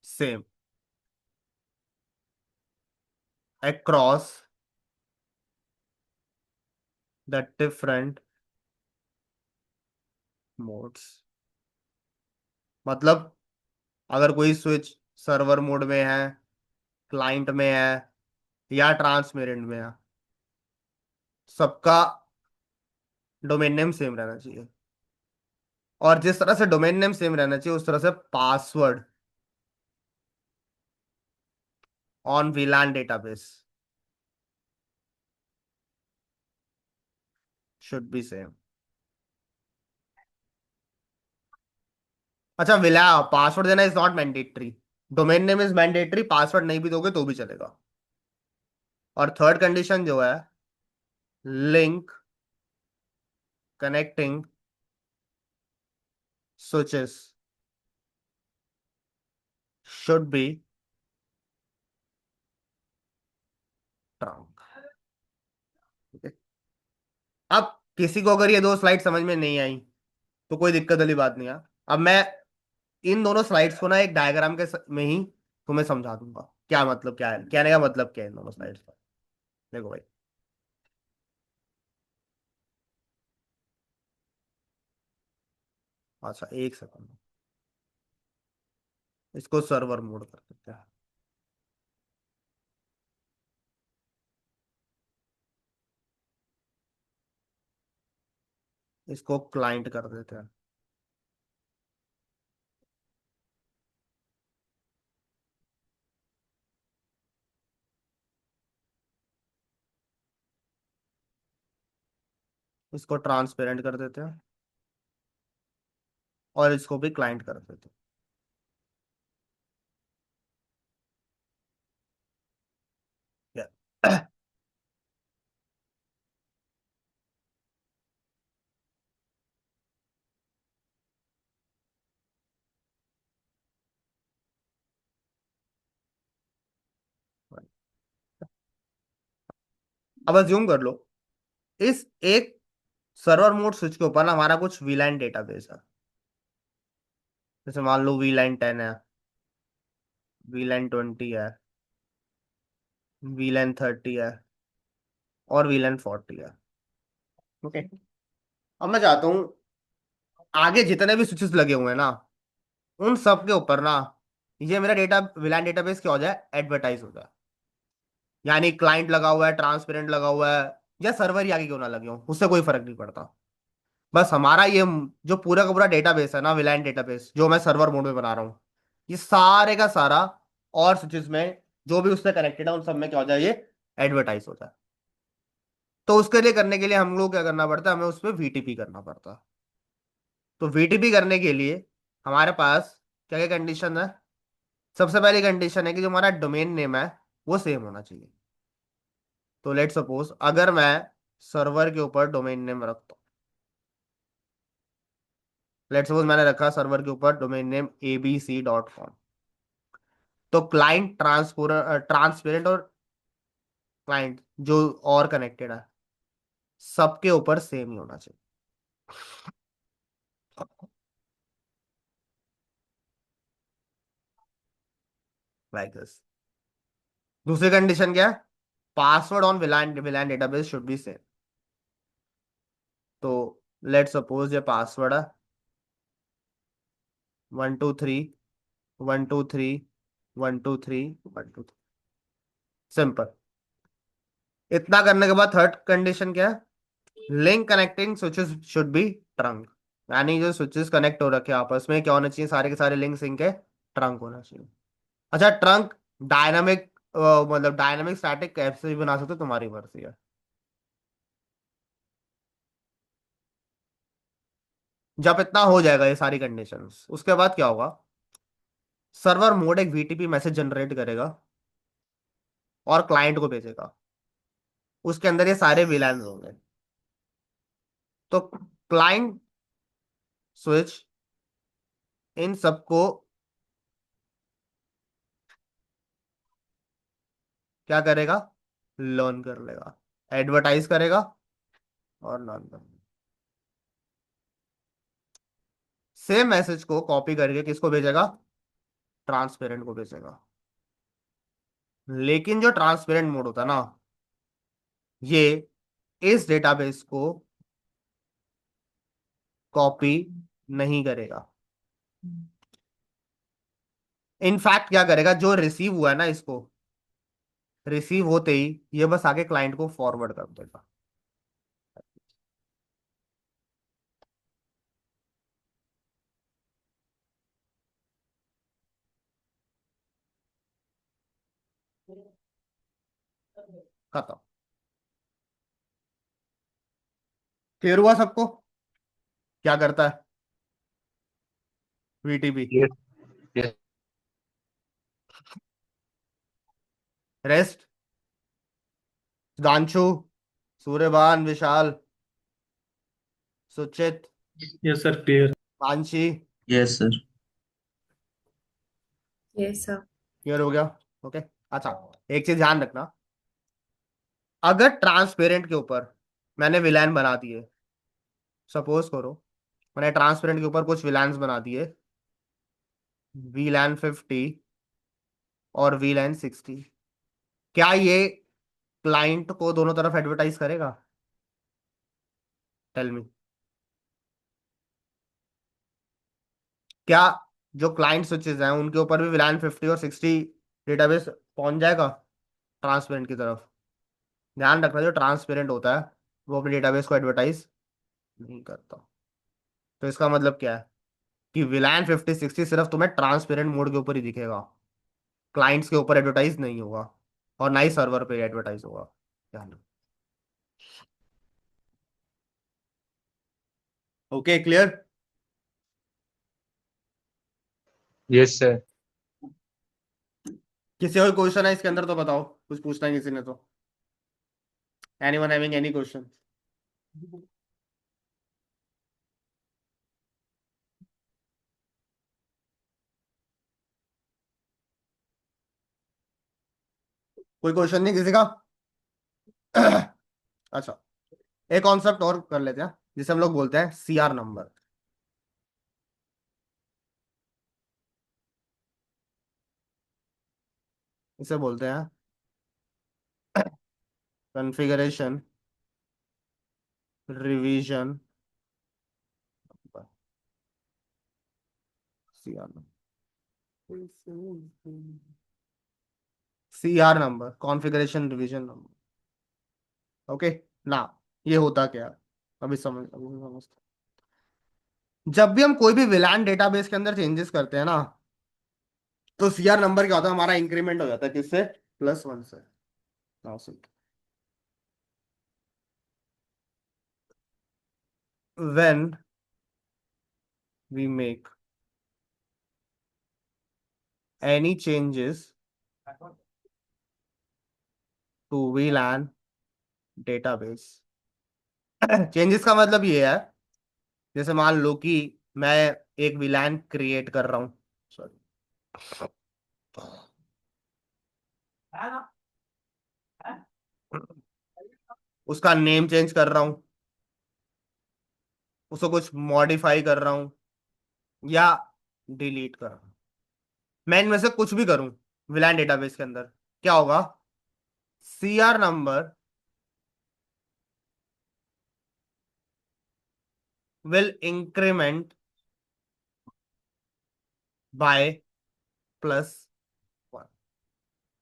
Speaker 1: same across the different modes। मतलब अगर कोई स्विच सर्वर मोड में है, क्लाइंट में है, या ट्रांसपेरेंट में है, सबका डोमेन नेम सेम रहना चाहिए। और जिस तरह से डोमेन नेम सेम रहना चाहिए, उस तरह से password on VLAN database should be same. अच्छा, विला पासवर्ड देना is not mandatory, domain name is mandatory, password नहीं भी दोगे तो भी चलेगा। और थर्ड कंडीशन जो है, link connecting switches should be किसी को अगर ये दो स्लाइड समझ में नहीं आई तो कोई दिक्कत वाली बात नहीं है। अब मैं इन दोनों स्लाइड्स को ना एक डायग्राम में ही तुम्हें समझा दूंगा क्या मतलब क्या है, कहने का मतलब क्या है इन दोनों स्लाइड्स का। देखो भाई, अच्छा एक सेकंड, इसको सर्वर मोड कर देते हैं। इसको क्लाइंट कर देते हैं। इसको ट्रांसपेरेंट कर देते हैं और इसको भी क्लाइंट कर देते हैं। अब अज्यूम कर लो इस एक सर्वर मोड स्विच के ऊपर ना हमारा कुछ वीलाइन डेटाबेस है। जैसे मान लो वीलाइन 10 है, वीलाइन 20 है, वीलाइन 30 है और वीलाइन 40 है। ओके, अब मैं चाहता हूँ आगे जितने भी स्विचेस लगे हुए हैं ना उन सब के ऊपर ना ये मेरा डेटा वीलाइन डेटाबेस क्या हो जाए, एडवर्टाइज हो जाए। यानी क्लाइंट लगा हुआ है, ट्रांसपेरेंट लगा हुआ है, या सर्वर ही आगे क्यों ना लगे हो उससे कोई फर्क नहीं पड़ता। बस हमारा ये जो पूरा का पूरा डेटाबेस है ना, विलायन डेटाबेस जो मैं सर्वर मोड में बना रहा हूँ, ये सारे का सारा और स्विचेस में जो भी उससे कनेक्टेड है उन सब में क्या हो जाए, ये एडवर्टाइज हो जाए। तो उसके लिए करने के लिए हम लोग क्या करना पड़ता है, हमें उसमें वीटीपी करना पड़ता है। तो वीटीपी करने के लिए हमारे पास क्या क्या कंडीशन है। सबसे पहली कंडीशन है कि जो हमारा डोमेन नेम है वो सेम होना चाहिए। तो लेट सपोज अगर मैं सर्वर के ऊपर डोमेन नेम रखता हूँ, लेट सपोज मैंने रखा सर्वर के ऊपर डोमेन नेम abc.com, तो क्लाइंट ट्रांसपेरेंट और क्लाइंट जो और कनेक्टेड है सबके ऊपर सेम ही होना चाहिए। Like this. दूसरी कंडीशन क्या है, password on VLAN database should be same. तो लेट सपोज ये पासवर्ड है 123 123 123 123। सिंपल। इतना करने के बाद थर्ड कंडीशन क्या है, link connecting switches should be trunk. यानी जो स्विचेस कनेक्ट हो रखे हैं आपस में क्या होना चाहिए, सारे के सारे लिंक इनके ट्रंक होना चाहिए। अच्छा ट्रंक डायनामिक मतलब डायनामिक स्टैटिक कैसे भी बना सकते हो, तुम्हारी मर्जी है। जब इतना हो जाएगा ये सारी कंडीशंस, उसके बाद क्या होगा, सर्वर मोड एक वीटीपी मैसेज जनरेट करेगा और क्लाइंट को भेजेगा। उसके अंदर ये सारे विलान होंगे। तो क्लाइंट स्विच इन सबको क्या करेगा, लर्न कर लेगा, एडवर्टाइज करेगा और लर्न करेगा। सेम मैसेज को कॉपी करके किसको भेजेगा, ट्रांसपेरेंट को भेजेगा। लेकिन जो ट्रांसपेरेंट मोड होता है ना, ये इस डेटाबेस को कॉपी नहीं करेगा। इनफैक्ट क्या करेगा, जो रिसीव हुआ है ना इसको, रिसीव होते ही ये बस आगे क्लाइंट को फॉरवर्ड कर देगा। खत्म। क्लियर हुआ सबको क्या करता है VTP.
Speaker 4: Yes, yes,
Speaker 1: rest, Sudhanshu, Suryabhan, Vishal, Suchit,
Speaker 3: yes sir, clear.
Speaker 1: Mansi,
Speaker 5: yes sir.
Speaker 2: ये सब।
Speaker 1: क्लियर हो गया। ओके। अच्छा एक चीज ध्यान रखना, अगर ट्रांसपेरेंट के ऊपर मैंने विलान बना दिए सपोज करो मैंने ट्रांसपेरेंट के ऊपर कुछ विलान्स बना दिए, वीलैन 50 और वीलैन 60। क्या ये क्लाइंट को दोनों तरफ एडवर्टाइज करेगा? Tell me. क्या जो क्लाइंट स्विचेस हैं उनके ऊपर भी विलान 50 और 60 डेटाबेस पहुंच जाएगा ट्रांसपेरेंट की तरफ? ध्यान रखना, जो ट्रांसपेरेंट होता है वो अपने डेटाबेस को एडवर्टाइज नहीं करता। तो इसका मतलब क्या है कि विलान 50 60 सिर्फ तुम्हें ट्रांसपेरेंट मोड के ऊपर ही दिखेगा, क्लाइंट्स के ऊपर एडवर्टाइज नहीं होगा, और ना ही सर्वर पे एडवर्टाइज होगा। ध्यान रखो। Okay, clear?
Speaker 5: Yes sir.
Speaker 1: किसी और क्वेश्चन है इसके अंदर तो बताओ, कुछ पूछना है किसी ने तो? Anyone having any question? कोई क्वेश्चन नहीं किसी का? अच्छा, एक कॉन्सेप्ट और कर लेते हैं जिसे हम लोग बोलते हैं सीआर नंबर। इसे बोलते हैं configuration revision CR number. CR number, configuration revision number. Okay ना, ये होता क्या है? अभी समझते हैं। जब भी हम कोई भी विलान डेटाबेस के अंदर चेंजेस करते हैं ना, तो सीआर नंबर क्या होता है? हमारा इंक्रीमेंट हो जाता है किससे? +1 से। Now see, when we make any changes to VLAN database, changes का मतलब ये है, जैसे मान लो कि मैं एक VLAN क्रिएट कर रहा हूँ, सॉरी, उसका नेम चेंज कर रहा हूँ, उसको कुछ मॉडिफाई कर रहा हूँ या डिलीट कर रहा हूँ, मैं इनमें से कुछ भी करूँ VLAN डेटाबेस के अंदर, क्या होगा? CR number will increment by +1,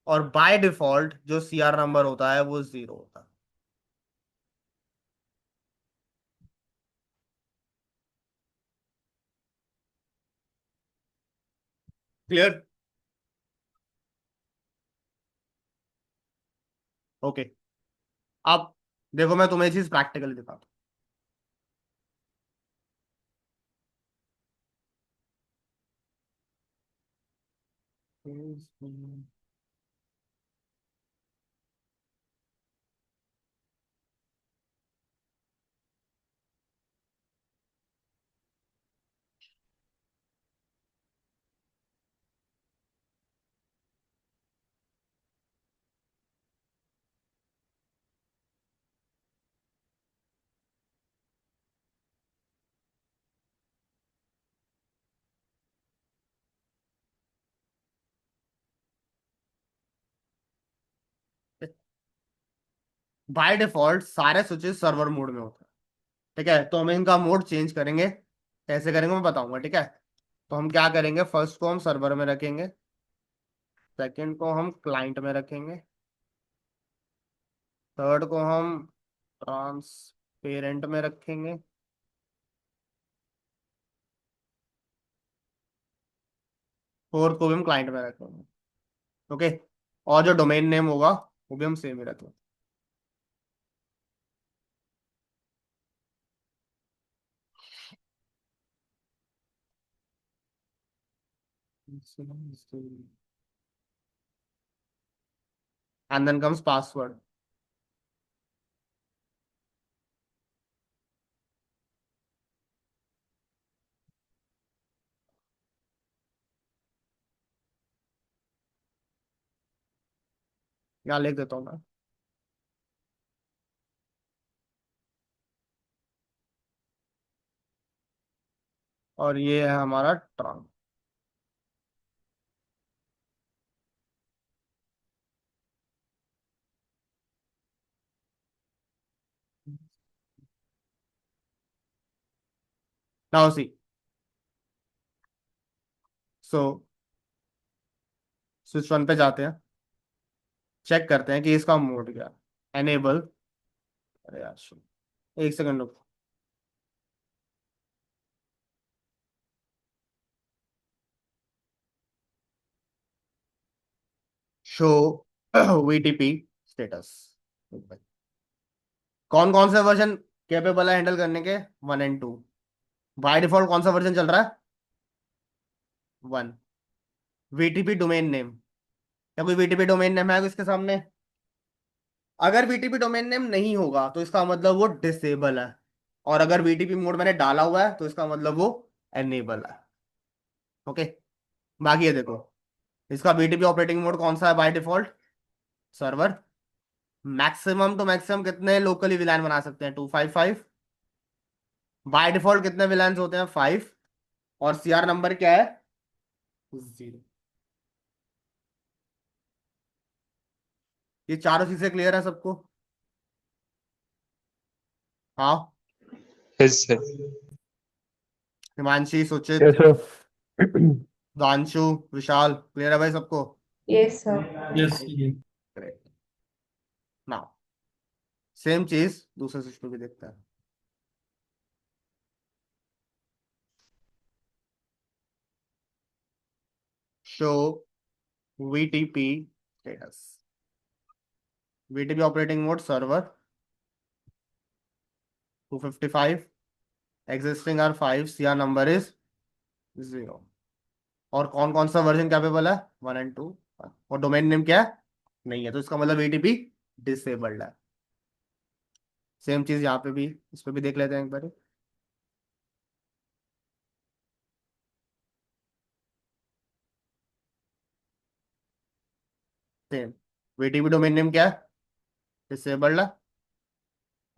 Speaker 1: और बाय डिफॉल्ट जो सीआर नंबर होता है वो 0 होता है। क्लियर? ओके, अब देखो मैं तुम्हें चीज प्रैक्टिकली दिखाता हूँ। बाय डिफॉल्ट सारे स्विचेस सर्वर मोड में होते हैं, ठीक है? तो हम इनका मोड चेंज करेंगे, कैसे करेंगे मैं बताऊंगा, ठीक है? तो हम क्या करेंगे, फर्स्ट को हम सर्वर में रखेंगे, सेकंड को हम क्लाइंट में रखेंगे, थर्ड को हम ट्रांसपेरेंट में रखेंगे, फोर्थ को भी हम क्लाइंट में रखेंगे। ओके, और जो डोमेन नेम होगा वो भी हम सेम ही रखेंगे। And then comes password. यहाँ लिख देता हूँ मैं, और ये है हमारा trunk. Now see, so switch one पे जाते हैं, चेक करते हैं कि इसका मोड क्या है। एनेबल, अरे यार एक सेकंड रुको। Show VTP status. कौन कौन से वर्जन कैपेबल है हैंडल करने के? 1 और 2। बाय डिफॉल्ट कौन सा वर्जन चल रहा है? 1। वीटीपी डोमेन नेम, या कोई वीटीपी डोमेन नेम है इसके सामने? अगर वीटीपी डोमेन नेम नहीं होगा तो इसका मतलब वो डिसेबल है, और अगर वीटीपी मोड मैंने डाला हुआ है तो इसका मतलब वो एनेबल है। ओके, बाकी ये देखो, इसका वीटीपी ऑपरेटिंग मोड कौन सा है by default? Server. Maximum to maximum कितने लोकली विलान बना सकते हैं? 255। बाय डिफॉल्ट कितने विलान्स होते हैं? 5। और सीआर नंबर क्या है? 0। ये चारों चीजें क्लियर है सबको? हाँ,
Speaker 5: Yes, sir.
Speaker 1: Himanshi, Suchit,
Speaker 3: yes sir.
Speaker 1: Danshu, Vishal, clear है भाई सबको?
Speaker 2: Yes sir.
Speaker 3: Yes.
Speaker 1: Great. Now same चीज दूसरे स्विच पे भी देखते हैं। Show VTP status. VTP operating mode server 255, existing are 5, CR number is 0। और कौन कौन सा वर्जन कैपेबल है? 1 और 2। और डोमेन नेम क्या है? नहीं है, तो इसका मतलब वीटीपी डिसेबल्ड है। सेम चीज यहाँ पे भी, इस पे भी देख लेते हैं एक बार। सेम, वीटीपी डोमेन नेम क्या है? डिसेबल्ड है।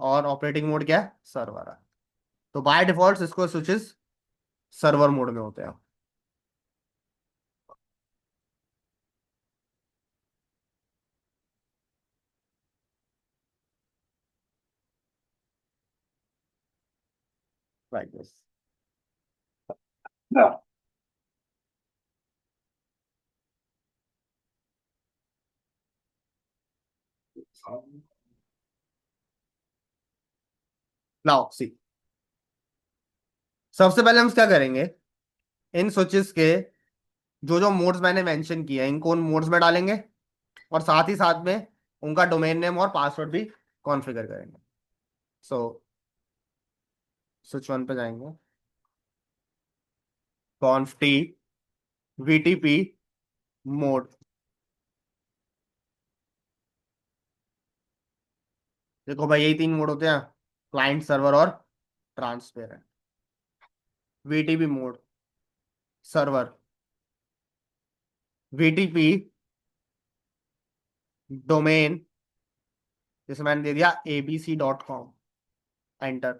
Speaker 1: और ऑपरेटिंग मोड क्या है? सर्वर है। तो बाय डिफॉल्ट इसको स्विचेस सर्वर मोड में होते हैं। Like this. नाउ सी, सबसे पहले हम क्या करेंगे, इन स्विचेस के जो जो मोड्स मैंने मेंशन किए हैं इनको उन मोड्स में डालेंगे, और साथ ही साथ में उनका डोमेन नेम और पासवर्ड भी कॉन्फ़िगर करेंगे। सो स्विच वन पे जाएंगे, कॉन्फ टी वीटीपी मोड। देखो भाई, यही 3 मोड होते हैं, क्लाइंट, सर्वर और transparent. VTP mode server, VTP domain, जैसे मैंने दे दिया abc.com, एंटर।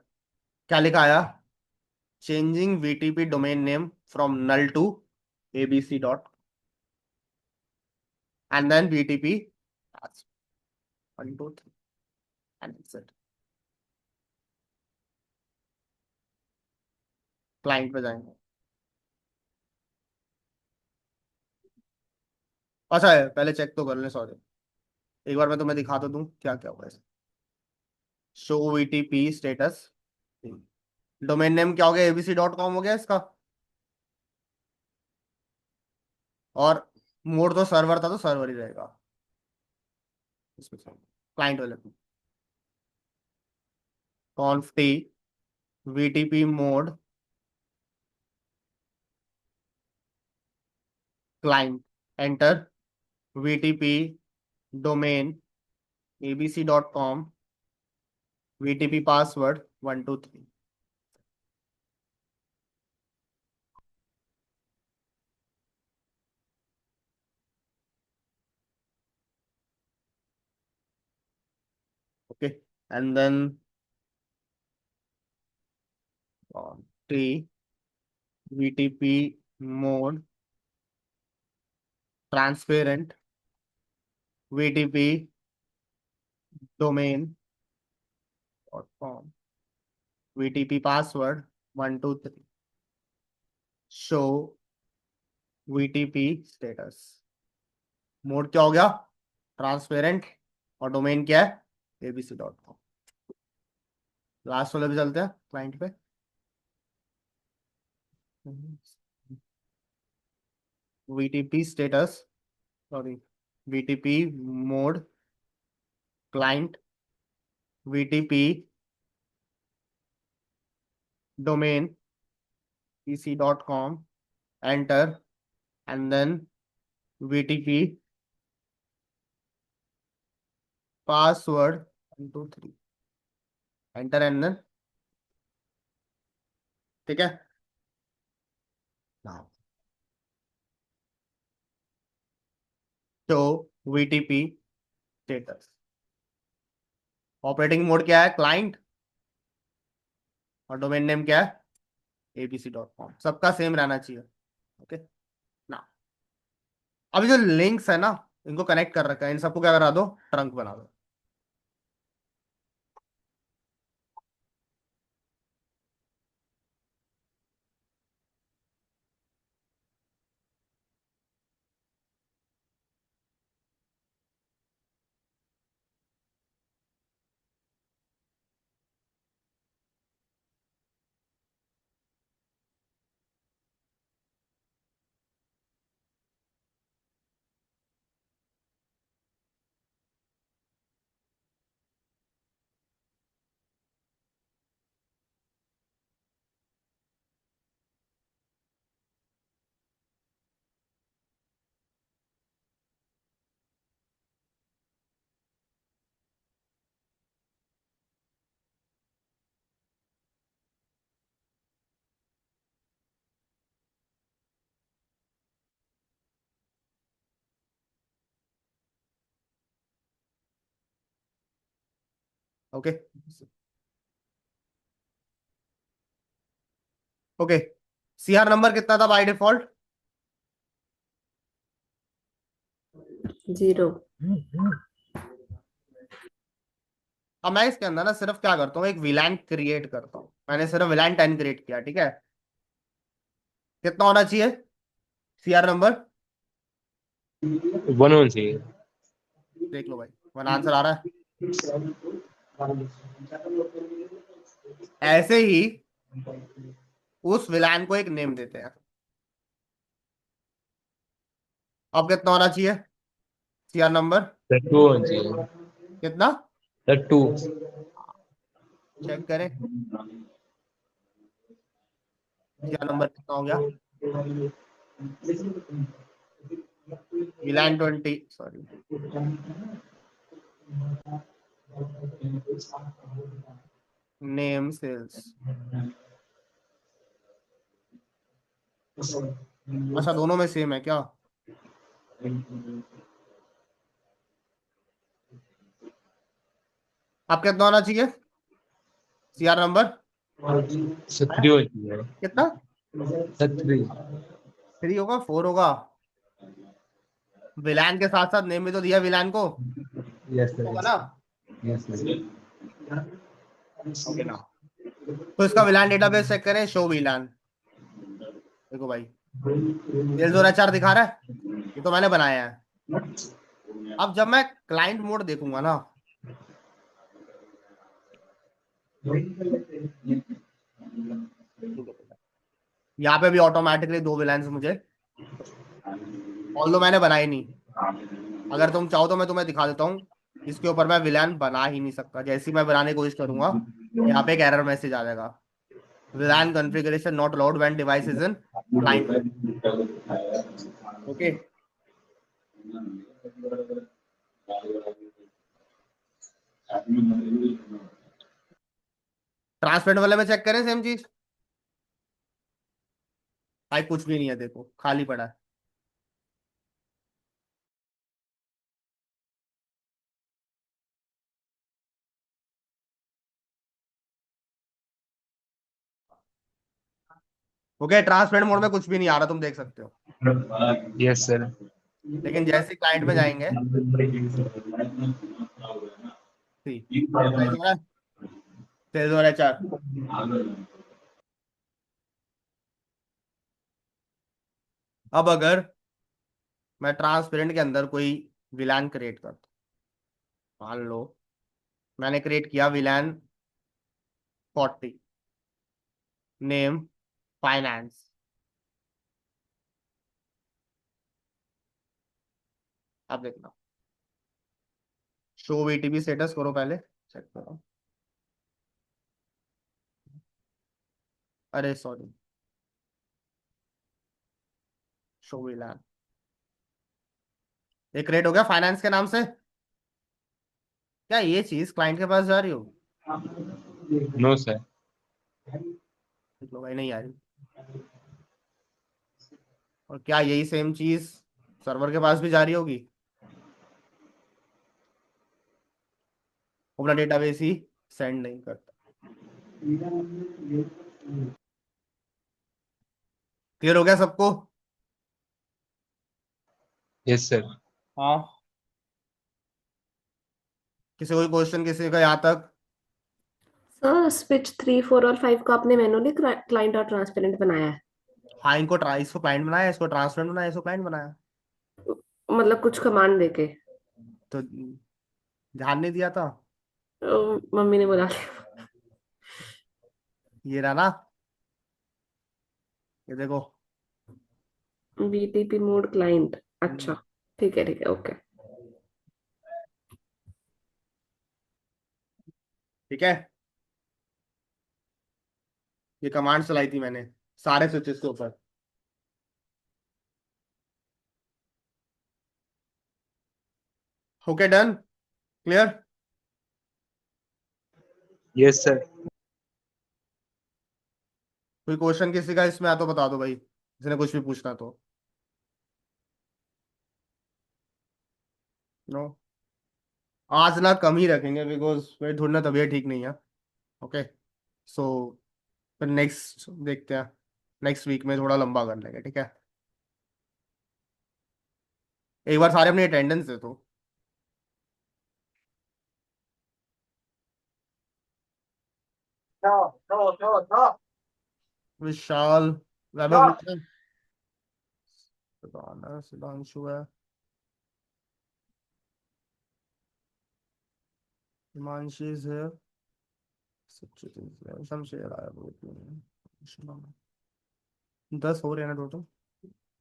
Speaker 1: क्या लिखा आया? Changing VTP domain name from null to abc dot, and then VTP 1 2 3 and it. Client पे जाएंगे। अच्छा है, पहले चेक तो कर लें, सॉरी, एक बार मैं तुम्हें दिखा तो दूं क्या क्या हुआ है। Show VTP status, domain name क्या हो गया? abc.com हो गया इसका, और मोड तो सर्वर था तो सर्वर ही रहेगा इसमें। क्लाइंट वाले conf t VTP mode client, enter. VTP domain abc.com, VTP password 1 2 3। Okay, and then t VTP mode transparent, VTP domain .com, VTP password 123, show VTP status। Mode क्या हो गया? Transparent. और domain क्या है? abc.com। Last वाले भी चलते हैं क्लाइंट पे। VTP status, sorry, VTP mode client, VTP domain pc.com, enter, and then VTP password 123, enter and then, ठीक है। now show VTP status। Operating mode क्या है? क्लाइंट। और डोमेन नेम क्या है? abc.com। सबका सेम रहना चाहिए। ओके ना। अभी जो लिंक्स है ना, इनको कनेक्ट कर रखा है, इन सबको क्या करा दो? ट्रंक बना दो। Okay okay. सीआर नंबर कितना था बाय डिफॉल्ट?
Speaker 2: 0।
Speaker 1: अब मैं इसके अंदर ना सिर्फ क्या करता हूँ, एक विलान क्रिएट करता हूँ। मैंने सिर्फ विलान 10 क्रिएट किया, ठीक है। कितना होना चाहिए सीआर नंबर?
Speaker 5: 1 होना चाहिए।
Speaker 1: देख लो भाई, वन आंसर आ रहा है। ऐसे ही उस विलान को एक नेम देते हैं। अब कितना होना चाहिए सीआर नंबर?
Speaker 5: 2 होना चाहिए।
Speaker 1: कितना?
Speaker 5: 2।
Speaker 1: चेक करें सीआर नंबर कितना हो गया। विलान 20, सॉरी, नेम सेल्स। अच्छा, दोनों में सेम है क्या? अब कितना होना चाहिए सीआर नंबर?
Speaker 5: 3 होना चाहिए।
Speaker 1: कितना?
Speaker 5: 3।
Speaker 1: 3 होगा, 4 होगा? विलान के साथ साथ नेम भी तो दिया विलान को,
Speaker 5: यस सर,
Speaker 1: होगा
Speaker 5: यस
Speaker 1: ना?
Speaker 5: Yes sir.
Speaker 1: ओके ना। तो इसका विलान डेटाबेस चेक करें, शो विलान। देखो भाई, सेल्स और एचआर दिखा रहा है, ये तो मैंने बनाया है। अब जब मैं क्लाइंट मोड देखूंगा ना, यहाँ पे भी ऑटोमेटिकली 2 विलान्स मुझे, ऑल्दो मैंने बनाए नहीं। अगर तुम चाहो तो मैं तुम्हें दिखा देता हूँ। इसके ऊपर मैं विलान बना ही नहीं सकता। जैसे ही मैं बनाने की कोशिश करूंगा, यहाँ पे एक एरर मैसेज आ जाएगा, VLAN configuration not allowed when device is in client mode. Okay. Transparent वाले में चेक करें सेम चीज। भाई कुछ भी नहीं है, देखो खाली पड़ा है। ओके, ट्रांसपेरेंट मोड में कुछ भी नहीं आ रहा, तुम देख सकते हो।
Speaker 5: Yes, sir.
Speaker 1: लेकिन जैसे क्लाइंट में जाएंगे, सेल्स और एचआर, अब अगर मैं ट्रांसपेरेंट के अंदर कोई विलान क्रिएट करता हूं, मान लो मैंने क्रिएट किया विलान 40, नेम फाइनेंस। अब देखना, शो वीटीपी स्टेटस करो, पहले चेक करो। अरे सॉरी, शो विलान एक क्रिएट हो गया फाइनेंस के नाम से। क्या ये चीज क्लाइंट के पास जा रही हो?
Speaker 5: No, sir.
Speaker 1: देख लो भाई, नहीं आ रही। और क्या यही सेम चीज सर्वर के पास भी जा रही होगी? अपना डेटाबेस ही सेंड नहीं करता। क्लियर हो गया सबको?
Speaker 5: Yes, sir.
Speaker 1: हाँ, किसी कोई क्वेश्चन किसी का यहाँ तक?
Speaker 2: सर स्विच 3, 4 और 5 को आपने मैनुअली क्लाइंट और ट्रांसपेरेंट बनाया है?
Speaker 1: हाँ, इसको क्लाइंट बनाया, इसको ट्रांसपेरेंट बनाया, इसको क्लाइंट बनाया।
Speaker 2: मतलब कुछ कमांड देके?
Speaker 1: तो ध्यान नहीं दिया था?
Speaker 2: मम्मी ने बोला था।
Speaker 1: ये रहा ना, ये देखो।
Speaker 2: बीटीपी मोड क्लाइंट, अच्छा ठीक है ओके।
Speaker 1: ठीक है, ये कमांड चलाई थी मैंने सारे स्विचेस के ऊपर। Okay, done, clear.
Speaker 5: Yes, sir.
Speaker 1: कोई क्वेश्चन किसी का इसमें आ तो बता दो भाई, किसी ने कुछ भी पूछना तो। नो, आज ना कम ही रखेंगे, बिकॉज मेरी थोड़ी ना तबीयत ठीक नहीं है। ओके, सो फिर नेक्स्ट देखते हैं, नेक्स्ट वीक में थोड़ा लंबा कर लेंगे, ठीक है? एक बार सारे अपनी अटेंडेंस दे तो। विशाल, वैभव, सुधांशु है, Himanshi is here, Sachit is here, Shamsher आया बहुत नहीं। 10 हो रहे हैं ना टोटल?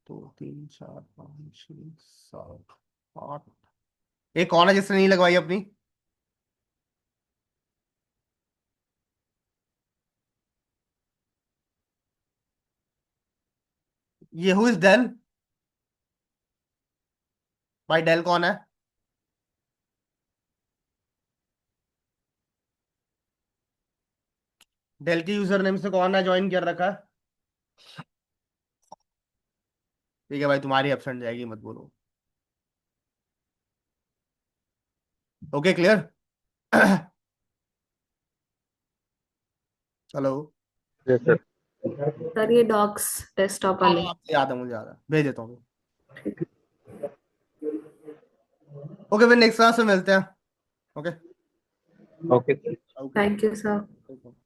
Speaker 1: 2 3 4 5 6 7 8। एक कौन है जिसने नहीं लगवाई अपनी? ये हु इज डेल? भाई डेल कौन है? डेल की यूजर नेम से कौन है ज्वाइन कर रखा है? ठीक है भाई, तुम्हारी एब्सेंट जाएगी, मत बोलो। Okay, clear. Hello.
Speaker 5: Yes, sir.
Speaker 2: Sir ये डॉक्स डेस्कटॉप
Speaker 1: हाँ
Speaker 2: वाले?
Speaker 1: हाँ, याद है, मुझे याद है, भेज देता हूँ। ओके, फिर नेक्स्ट क्लास में मिलते हैं। Okay.
Speaker 5: Okay, sir.
Speaker 1: Okay.
Speaker 2: Thank you sir.
Speaker 1: Okay.